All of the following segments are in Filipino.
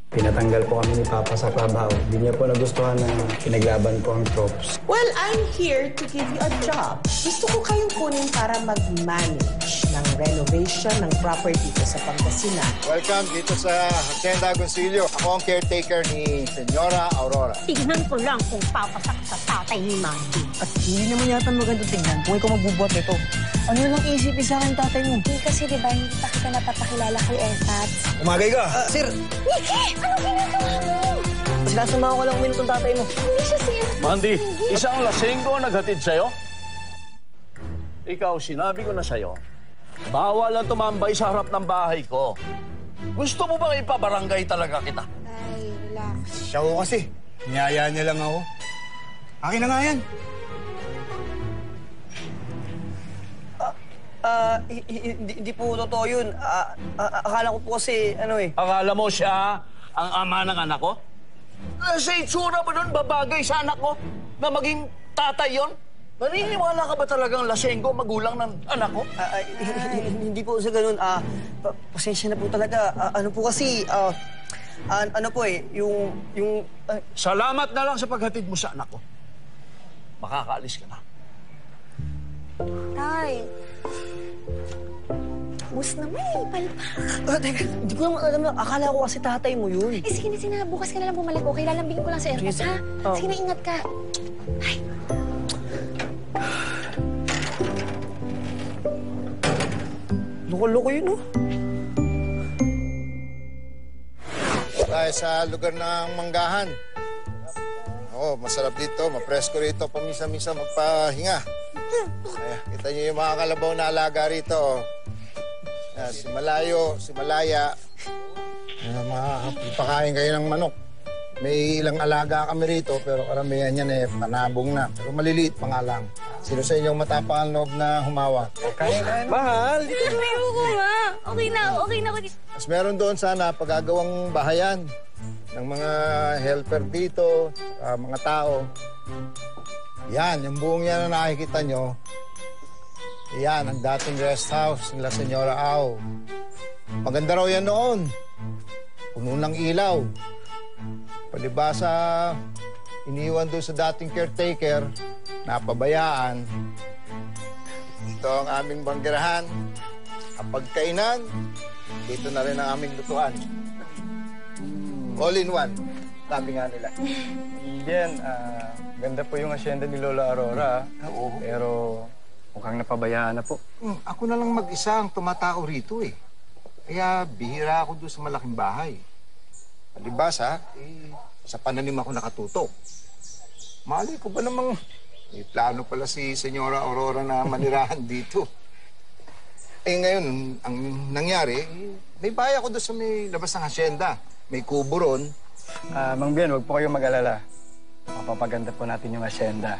Pinatanggal po kami ni Papa sa trabaho. Hindi niya po nagustuhan na pinaglaban ko ang tropes. Well, I'm here to give you a job. Gusto ko kayong kunin para mag-manage ng renovation ng property ko sa Pangasinan. Welcome dito sa Hacienda Agoncillo. Ako ang caretaker ni Senyora Aurora. Tignan ko lang kung papasak sa tatay ni Mandy. At hindi naman yata maganda tingnan kung ikaw magbubuhat nito. Ano lang isipin sa akin tatay mo? Hindi kasi diba hindi pa kita napapakilala kay Efats. Umagay ka! Sir! Nikki! Ano ginagawa mo? Sinasamahan ko lang uminom ng tatay mo. Hindi siya si Efats. Mandy, isang lasenggo naghatid sa'yo? Ikaw, sinabi ko na sa'yo, bawal ang tumambay sa harap ng bahay ko. Gusto mo bang ipabarangay talaga kita? Ay, relax. Siya ko kasi. Niyaya niya lang ako. Akin na nga yan. Hindi po totoo yun. Akala ko po kasi, Akala mo siya ang ama ng anak ko? Sa itsura mo nun, babagay sa anak ko na maging tatay yon? Naniniwala ka ba talagang lasenggo magulang ng anak ko? Hindi po sa ganun. Pasensya na po talaga. Ano po kasi, Salamat na lang sa paghatid mo sa anak ko. Makakaalis ka na. Tay. Bus naman eh, palpak. Teka, hindi ko naman alam na. Akala ko kasi tatay mo yun. Eh, sige na, bukas ka na lang bumalik. Okay, lalambingin ko lang sa airport, ha? Sige na, ingat ka. Ay. Loko-loko yun, oh. Tayo sa lugar ng Manggahan. Masarap dito, mapresko rito, pamisa-misa magpahinga. Ayan, kita niyo yung mga kalabaw na alaga rito. Ayan, si Malayo, si Malaya. Ipakain kayo ng manok. May ilang alaga kami rito, pero karamihan yan panabong na. Pero maliliit pa nga lang. Sino sa inyong matapang ang loob na humawa? Kaya mahal! Ayoko nga. Okay na ako. Mas meron doon sana pagagawang bahayan ng mga helper dito, mga tao. Yan, yung buong yan na nakikita nyo, yan, ang dating rest house nila Senyora Au. Maganda raw yan noon. Puno ng ilaw. Palibasa, iniwan doon sa dating caretaker, napabayaan. Ito ang aming banggerahan. Kapag kainan, dito na rin ang aming lutuan. All in one, sabi nga nila. Yan, ganda po yung asyenda ni Lola Aurora. Oo. Pero mukhang napabayaan na po. Ako na lang mag-isa ang tumatao rito eh. Kaya bihira ako doon sa malaking bahay. Palibasa, sa pananim ako nakatutok. Mali ko ba namang may plano pala si Senyora Aurora na manirahan dito. Ngayon, ang nangyari, may bahay ako doon sa may labas ng hasyenda. May kubo ron. Mang Bien, huwag po kayong mag-alala. Mapapaganda po natin yung asyenda.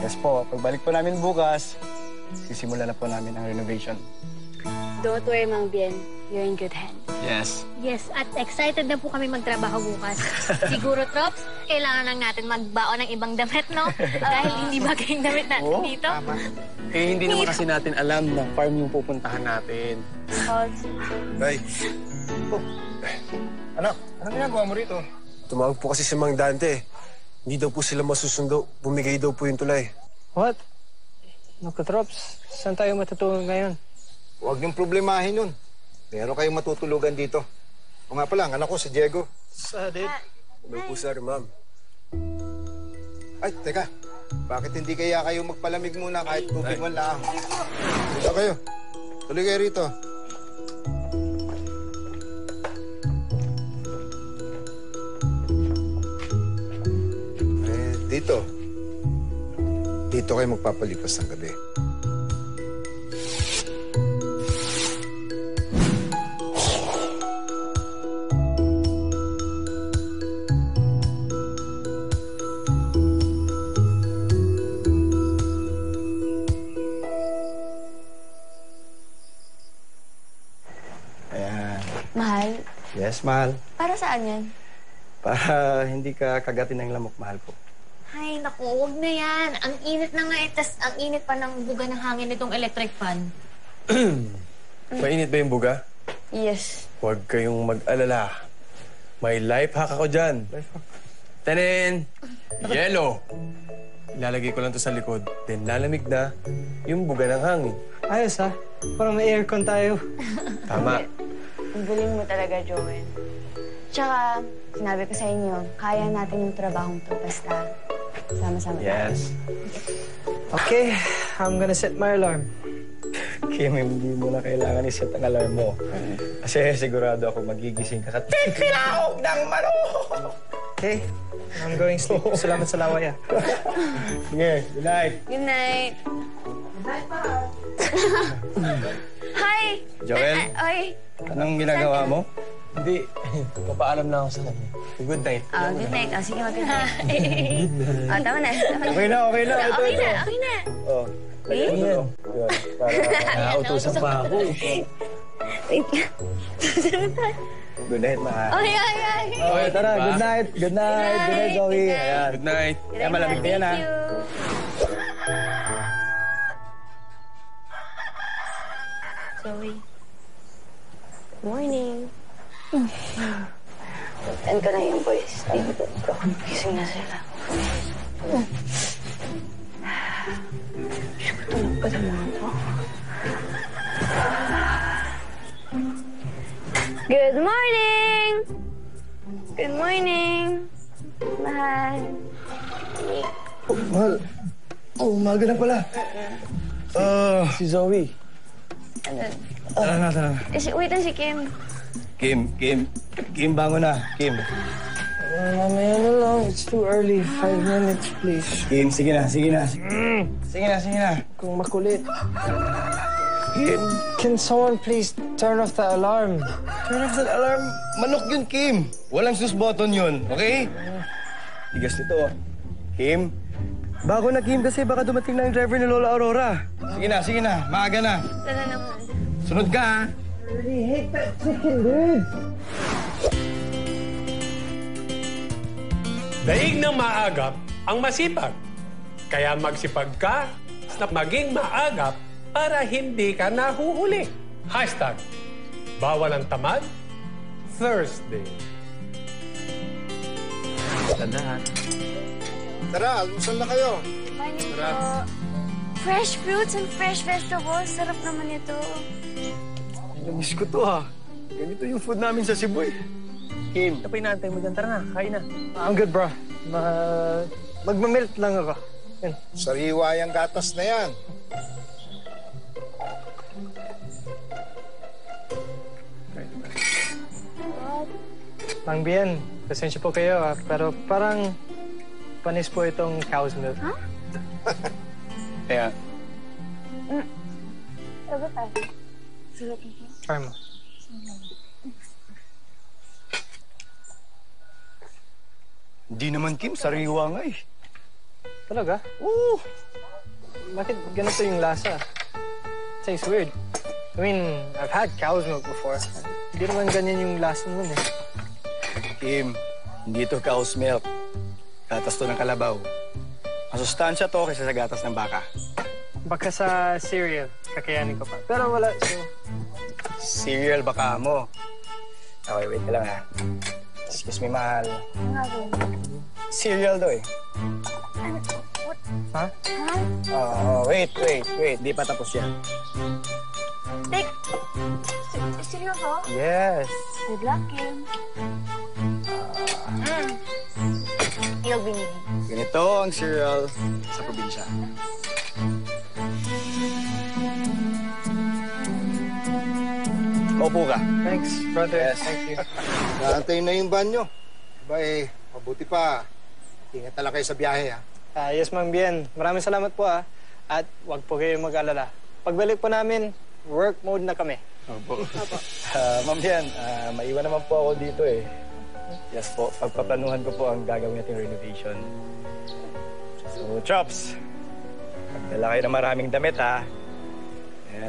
Yes po, pagbalik po namin bukas, sisimulan na po namin ang renovation. Don't worry, Mang Bien. You're in good hands. Yes. Yes, at excited na po kami magtrabaho bukas. Siguro, Trops, kailangan lang natin magbaon ng ibang damit, no? Dahil hindi bagay yung damit natin dito. Tama. Hindi naman kasi natin alam na farm yung pupuntahan natin. Bay. Anak, anong ginagawa mo rito? Tumawag po kasi si Mang Dante. Hindi daw po sila masusundo. Bumigay daw po yung tulay. What? Naku, Trops, saan tayo matutulog ngayon? Huwag niyong problemahin yun. Meron kayong matutulugan dito. O nga pala, anak ko si Diego. Dad. Hello po, sir, ma'am. Ay, teka. Bakit hindi kaya kayo magpalamig muna kahit tubig man lang? Dito kayo. Tuloy kayo rito. Dito. Dito kayo magpapalipas ng gabi. Ayan. Mahal, Yes, mahal. para saan yan? Para hindi ka kagatin ng lamok, mahal po. Ay, naku, huwag na yan. Ang init na nga, tas ang init pa ng buga ng hangin nitong electric fan. Mainit ba yung buga? Yes. Huwag kayong mag-alala. May life hack ako dyan. Tanin! Yellow! Ilalagay ko lang to sa likod. Then lalamig na yung buga ng hangin. Ayos ha. Parang may aircon tayo. Tama. Ang galing mo talaga, Joel. Tsaka, sinabi ko sa inyo, kaya natin yung trabahong to basta sama-sama tayo. Yes. Okay, I'm gonna set my alarm. Kim, hindi mo na kailangan iset ang alarm mo. Kasi sigurado ako magigising ka titilawag ng manok! Okay, I'm going sleep. Salamat sa laway ah. Sige, good night. Good night. Hi! Joel? Oy! Anong ginagawa mo? Hindi. Papaalam na ako sa kanya. Good night. Good night. Sige, mag-good night. Tama na. Okay na. Ito. Okay na. Oh. Eh? Yun. Nakautusan pa ako. Wait lang. Good night, mahal. Ay. Okay, tara. Good night. Good night, Zoe. Ayan. Good night. Kaya malamig na yan, ha? Thank you. Zoe. Morning. Saan ka na yung boys? Dito. Gising na sila. Tulog ka naman to. Good morning! Good morning! Mahal. Mahal. Oh, umaga na pala. Si Zoe. Tara na. Wait lang si Kim. Kim, bango na. Kim. Mamaya na lang. It's too early. 5 minutes, please. Kim, sige na. Sige na. Kung makulit. Kim. Can someone please turn off the alarm? Turn off the alarm. Manok yun, Kim. Walang snooze button yun, okay? Tigas nito. Kim, bago na, Kim, kasi baka dumating na yung driver ni Lola Aurora. Sige na. Maaga na. Tara naman. Sunod ka, ha? I really hate that chicken, dude. Daig ng maagap ang masipag. Kaya magsipag ka na maging maagap para hindi ka nahuhuli. Hashtag, bawal ang tamad, Thursday. Tara, almusal na kayo. Morning po. Fresh fruits and fresh vegetables. Sarap naman ito. Namiss ko to, ha? Ganito yung food namin sa Cebu, eh. Kim, tapay natin mo dyan. Tara na, kain na. I'm good, bro. Magmamilk lang ako. Yan. Sariwa yung gatas na yan. Mang Bien, pasensya po kayo ah, pero parang panis po itong cow's milk. Kaya, Sagot tayo. Sige, Try mo. hindi naman, Kim. Sariwa nga, eh. Talaga? Oo. Bakit ganito yung lasa? Tastes weird. I mean, I've had cow's milk before. Hindi naman ganyan yung lasa nun eh. Kim, hindi to cow's milk. Gatas to ng kalabaw. Masustansya to kaysa sa gatas ng baka. Baka sa cereal, kakayanin ko pa. Pero wala, so... Cereal baka mo. Okay, wait ka lang, ha. Excuse me, mahal. Cereal to, eh. Ha? Wait. Di pa tapos yan. Seryoso? Yes. Good luck, Kim. You'll be needing. Ganito ang cereal sa probinsya. Maupo ka. Thanks, brother. Yes. Thank you. Naantay na yung banyo. Ba mabuti pa. Ingat na lang kayo sa biyahe, ha? Yes, Mang Bien. Maraming salamat po ah. At wag po kayo mag-alala. Pagbalik po namin, work mode na kami. Opo. Ma'am Yan, maiwan naman po ako dito, eh. Yes po, pagpaplanuhan ko po ang gagawin nating renovation. So, Chops, magdala kayo ng maraming damit, ha?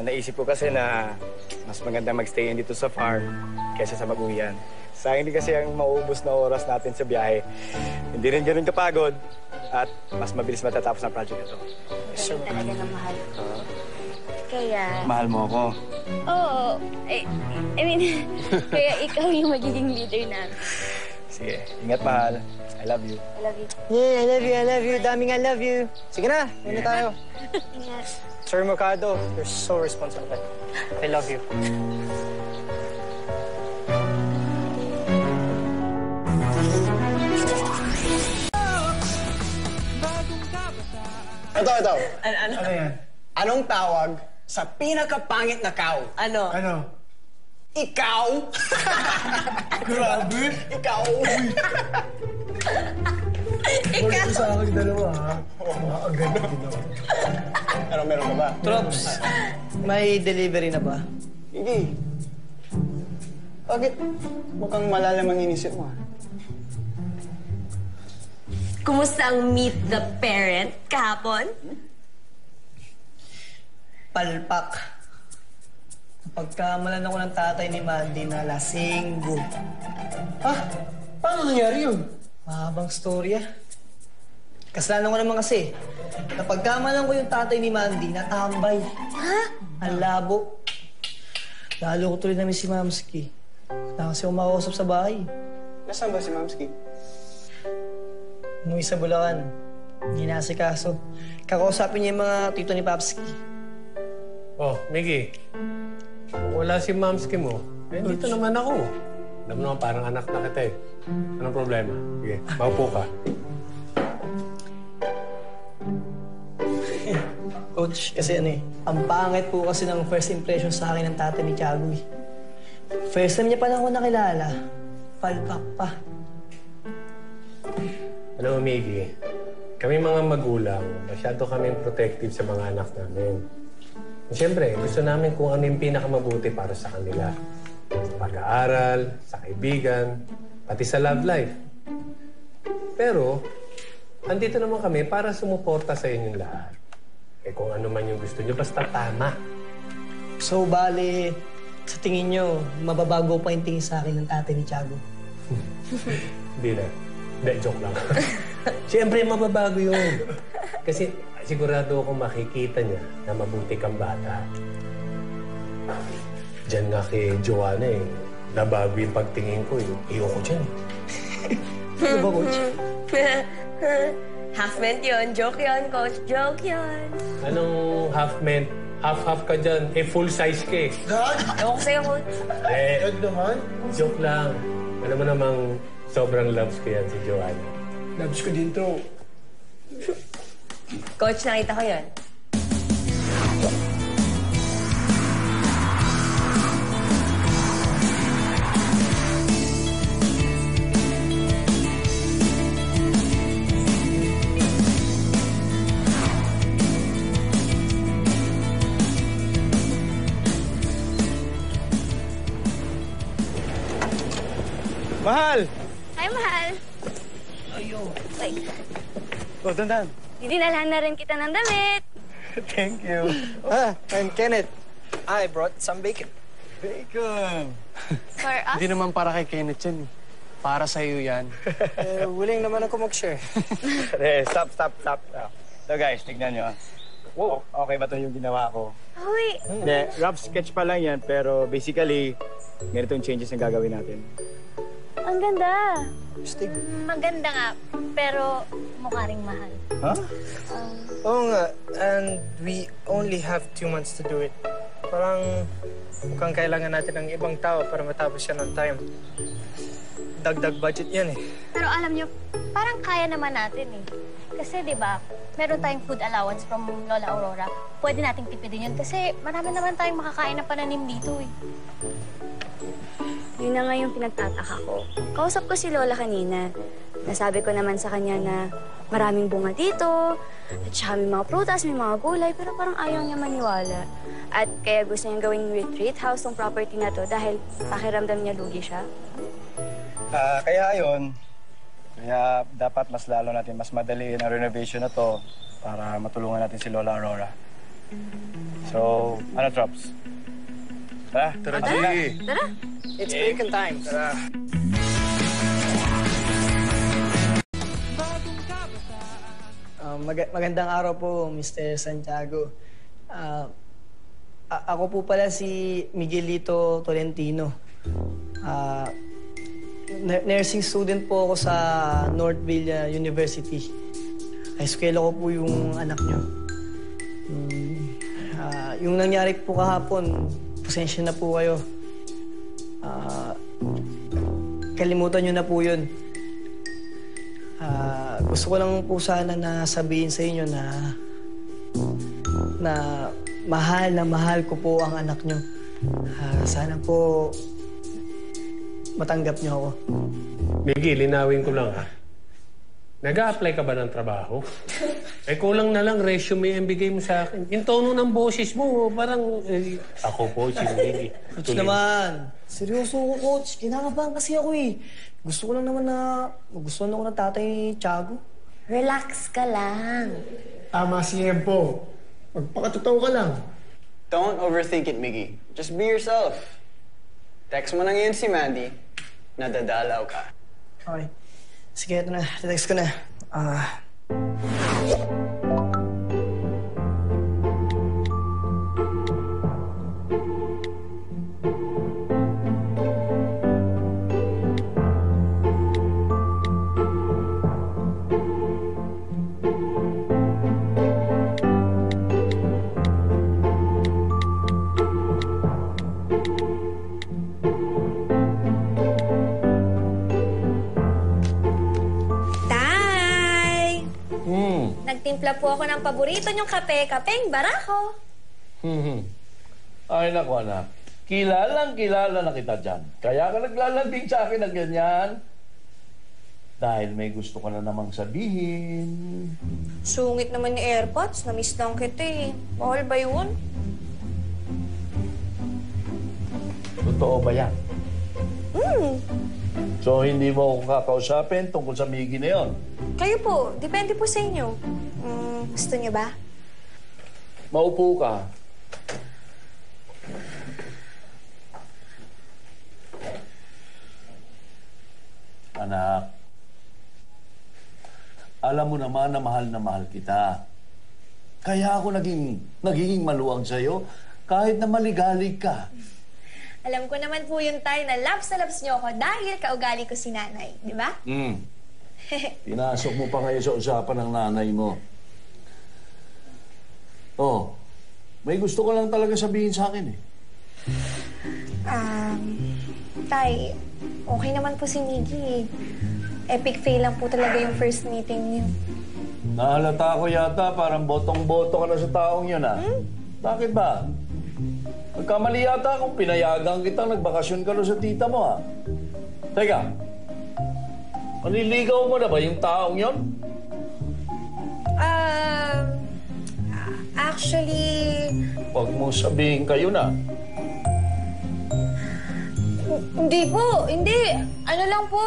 Naisip ko kasi na mas maganda magstay dito sa farm kaysa sa mag-uwian. Sayang din kasi ang mauubos na oras natin sa biyahe. Hindi rin ganun kapagod at mas mabilis matatapos ang project ito. Galing talaga na mahal ko. Kaya... Mahal mo ako. Oo. I mean, kaya ikaw yung magiging leader namin. Sige, ingat mahal. I love you. I love you. Yeah, I love you. Daming I love you. Sige na, yun na tayo. Ingat. Sir Mercado, you're so responsible. I love you. Ito. Ano? yan? Anong tawag sa pinakapangit na cow? Ano? Ano? Ikaw! Grabe! Ikaw! Ikaw! Sa akin dalawa, ha? Ang ganda ginawa. Ano, meron ka ba? Trops, may delivery na ba? Hindi. Bakit? Mukhang malalim ang inisip mo, ha? Kumusta ang Meet the Parent kahapon? Palpak. Pagkamalan ako ng tatay ni Mandy na lasinggo. Ha? Paano nangyari yun? Mahabang storya. Kasalanan ko naman kasi. Napagkamalan ko yung tatay ni Mandy na tambay. Ha? Ang labo. Lalo ko tuloy namin si Mamski. Na kasi umakausap sa bahay. Nasaan ba si Mamski? Umuwi sa Bulacan. Hindi nasikaso. Kakausapin niya yung mga tito ni Papski. Oh, Miggy. Kung wala si Mamski mo, eh, dito naman ako. Alam mo naman, parang anak na kita eh. Anong problema? Sige, maupo ka. Coach, kasi ang pangit po kasi ng first impression sa akin ng tatay ni Tiago eh. First time niya pa lang ako nakilala. Palpak pa. Alam mo, Miggy, kami mga magulang, masyado kaming protective sa mga anak namin. Siyempre, gusto namin kung ano yung pinakamabuti para sa kanila. Sa pag-aaral, sa kaibigan, pati sa love life. Pero, andito naman kami para sumuporta sa inyong lahat. Eh kung ano man yung gusto nyo, basta tama. So, bale, sa tingin nyo, mababago pa yung tingin sa akin ng tatay ni Tiago? Hindi na. Hindi, joke lang. Siyempre, mababago yun. Kasi sigurado akong makikita niya na mabuti kang bata. Diyan nga kay Joanna eh. Nabago yung pagtingin ko eh. Iyoko dyan eh. Ano ba, Coach? Half-ment yun. Joke yun, Coach. Joke yun. Anong half-ment? Half-half ka dyan. Eh, full size ka eh. Ewan ko sa'yo, Coach. Eh, joke lang. Alam mo namang sobrang loves ko yan si Joanna. Loves ko din to. Coach, nakita ko yun. Mahal! Hi, mahal. Ay, Oh, dandan. dinalahan na rin kita ng damit. Thank you. I'm Kenneth. I brought some bacon. Bacon! For us? Hindi naman para kay Kenneth yan. Para sa iyo yan. Willing naman ako mag-share. Stop. So guys, tignan nyo. Wow, okay ba ito yung ginawa ko? Uy, Hindi, rough sketch pa lang yan, pero basically, ganito yung changes na gagawin natin. ang ganda. Stig. Maganda nga, pero mukha ring mahal. Ha? Oo nga. And we only have 2 months to do it. Parang mukhang kailangan natin ng ibang tao para matapos yan on time. Dagdag budget yan eh. Pero alam nyo, parang kaya naman natin eh. Kasi di ba, meron tayong food allowance from Lola Aurora. Pwede nating tipidin yun kasi marami naman tayong makakain na pananim dito eh. Yun na nga yung pinagtataka ko. Kausap ko si Lola kanina. Nasabi ko naman sa kanya na maraming bunga dito, at saka may mga prutas, may mga gulay, pero parang ayaw niya maniwala. At kaya gusto niyang gawing retreat house tong property na to dahil pakiramdam niya lugi siya. Kaya yun, kaya dapat mas lalo natin mas madaliin ang renovation na to para matulungan natin si Lola Aurora. So, ano, Trops? Tara, Tara, G. Tara. It's bacon time. Tara. Magandang araw po, Mr. Santiago. Ako po pala si Miguelito Tolentino. nursing student po ako sa Northville University. Eskwela ko po yung anak niyo. Yung nangyari po kahapon, pasensya na po kayo. Kalimutan niyo na po yun. Gusto ko lang po sana na sabihin sa inyo na mahal ko po ang anak niyo. Sana po matanggap niyo ako. Miggy, linawin ko lang ha. Nag-a-apply ka ba ng trabaho? Kulang na lang resume ang bigay mo sa akin. Yung tono ng boses mo, parang ako po, si Miggy. Coach naman. Seryoso ko, Coach. Kinakabahan kasi ako eh. Gusto ko lang naman na magustuhan ako ng tatay ni Tiago. Relax ka lang. Tama si Empo. Magpakatotoo ka lang. Don't overthink it, Miggy. Just be yourself. Text mo na ngayon si Mandy. Nadadalaw ka. Okay. Sige, ito na. Text ko na. Nagtimpla po ako ng paborito niyong kape, kapeng barako. Ay, naku, anak. Kilala na kita dyan. Kaya ka naglalambing sa akin na ganyan. Dahil may gusto ka na namang sabihin. Sungit naman ni AirPods. Namiss lang kita eh. Mahal ba yun? Totoo ba yan? So, hindi mo ako kakausapin tungkol sa Miggy na yun? Kayo po. Depende po sa inyo. Gusto niyo ba? Maupo ka. Anak, alam mo naman na mahal kita. Kaya ako nagiging maluwag sa'yo kahit na maligalig ka. Alam ko naman po yun, Tay, na loves niyo ako dahil kaugali ko si nanay. Di ba? Pinasok mo pa kayo sa usapan ng nanay mo. Oh, may gusto ko lang talaga sabihin sa akin eh. Tay, okay naman po si Miggy. Epic fail lang po talaga yung first meeting niyo. Nahalata ko yata parang botong-boto ka na sa taong yun, ah. Bakit ba? Nagkamali yata kung pinayagan kitang nagbakasyon ka sa tita mo, ha? Teka, maniligaw mo na ba yung taong yun? Actually... Huwag mong sabihin kayo na. Hindi po, hindi. Ano lang po,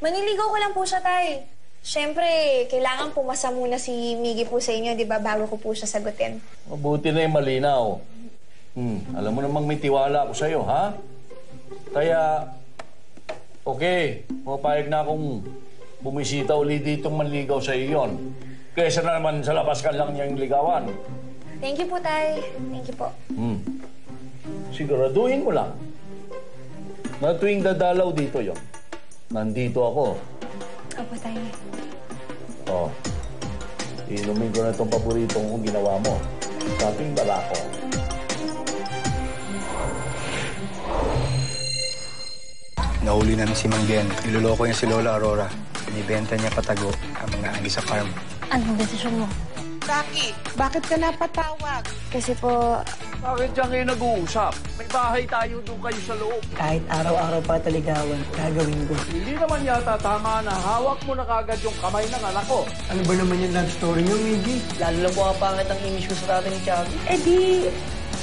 maniligaw ko lang po siya, Tay. Siyempre, kailangan pumasa muna si Miggy po sa inyo, di ba, bago ko po siya sagutin. Mabuti na yung malinaw. Alam mo namang may tiwala ako sa'yo, ha? Kaya, okay, mapayag na akong bumisita ulit ditong manligaw sa iyo yun. Kesa na naman sa labas ka lang niyang ligawan. Thank you po, Tay. Thank you po. Siguraduhin mo lang na tuwing dadalaw dito yon, nandito ako. Opo, Tay. Oh, inumin ko na itong paboritong kong ginawa mo. Kaping balako. Nahuli na si Mang Bien. Niloloko niya si Lola Aurora. Inibenta niya patago ang mga agi sa farm. Anong desisyon mo? Rocky, bakit ka napatawag? Kasi po... Bakit dyan kayo nag-uusap? May bahay tayo doon kayo sa loob. Kahit araw-araw pa taligawan, gagawin ko. Hindi naman yata tama na hawak mo na kagad yung kamay ng anak ko. Ano ba naman yung love story niyo, Miggy? Lalo lang po ang pangit ang image ko sa tatay ni Tiago.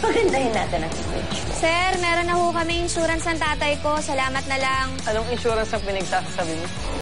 Pagandahin natin ang image. Sir, meron na ho kami insurance ng tatay ko. Salamat na lang. Anong insurance ang pinagsasabi mo?